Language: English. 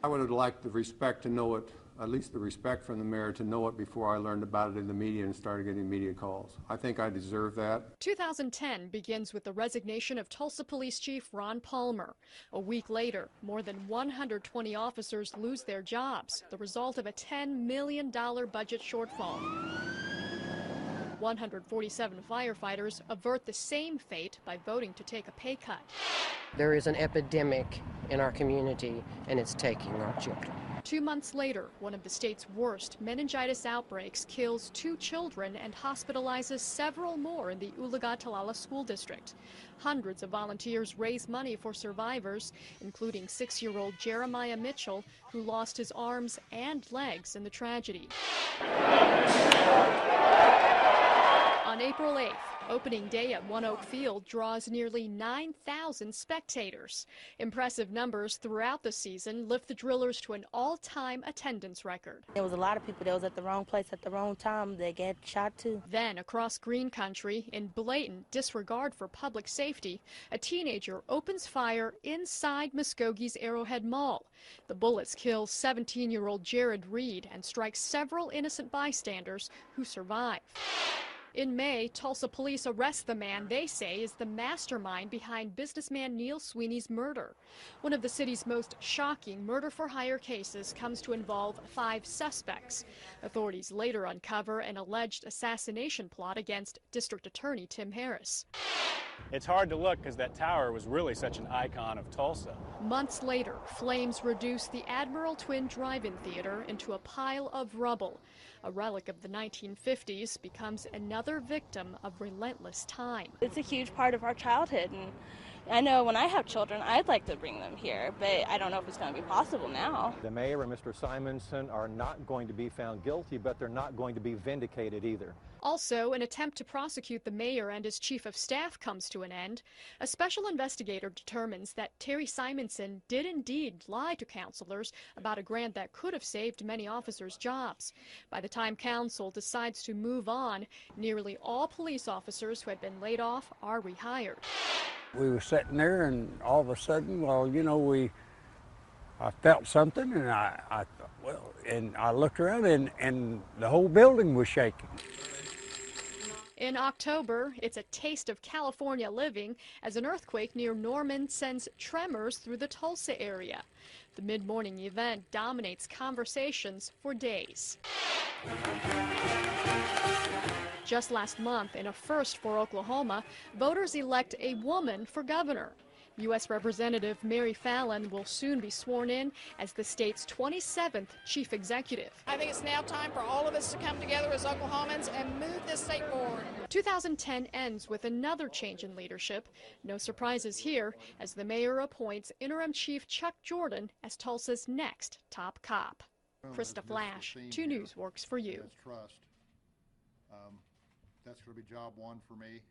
I would have liked the respect to know it, at least the respect from the mayor to know it before I learned about it in the media and started getting media calls. I think I deserve that. 2010 begins with the resignation of Tulsa Police Chief Ron Palmer. A week later, more than 120 officers lose their jobs, the result of a $10 million budget shortfall. 147 firefighters avert the same fate by voting to take a pay cut. There is an epidemic in our community, and it's taking our children. 2 months later, one of the state's worst meningitis outbreaks kills 2 children and hospitalizes several more in the Ulaga-Talala School District. Hundreds of volunteers raise money for survivors, including 6-year-old Jeremiah Mitchell, who lost his arms and legs in the tragedy. On April 8th, opening day at One Oak Field draws nearly 9,000 spectators. Impressive numbers throughout the season lift the Drillers to an all-time attendance record. There was a lot of people that was at the wrong place at the wrong time that get shot too. Then, across green country, in blatant disregard for public safety, a teenager opens fire inside Muskoge's Arrowhead Mall. The bullets kill 17-year-old Jared Reed and strike several innocent bystanders who survive. In May, Tulsa police arrest the man they say is the mastermind behind businessman Neil Sweeney's murder. One of the city's most shocking murder-for-hire cases comes to involve 5 suspects. Authorities later uncover an alleged assassination plot against District Attorney Tim Harris. It's hard to look because that tower was really such an icon of Tulsa. Months later, flames reduce the Admiral Twin Drive-In Theater into a pile of rubble. A relic of the 1950s becomes another victim of relentless time. It's a huge part of our childhood, and I know when I have children, I'd like to bring them here, but I don't know if it's going to be possible now. The mayor and Mr. Simonson are not going to be found guilty, but they're not going to be vindicated either. Also, an attempt to prosecute the mayor and his chief of staff comes to an end. A special investigator determines that Terry Simonson did indeed lie to counselors about a grant that could have saved many officers' jobs. By the time council decides to move on, nearly all police officers who had been laid off are rehired. We were sitting there, and all of a sudden, well, you know, I felt something, and I thought, well, and I looked around, and the whole building was shaking. In October, it's a taste of California living as an earthquake near Norman sends tremors through the Tulsa area. The mid-morning event dominates conversations for days. Just last month, in a first for Oklahoma, voters elect a woman for governor. U.S. Representative Mary Fallon will soon be sworn in as the state's 27th chief executive. I think it's now time for all of us to come together as Oklahomans and move this state forward. 2010 ends with another change in leadership. No surprises here as the mayor appoints interim chief Chuck Jordan as Tulsa's next top cop. Krista Flash, 2 News works for you. That's trust. That's going to be job 1 for me.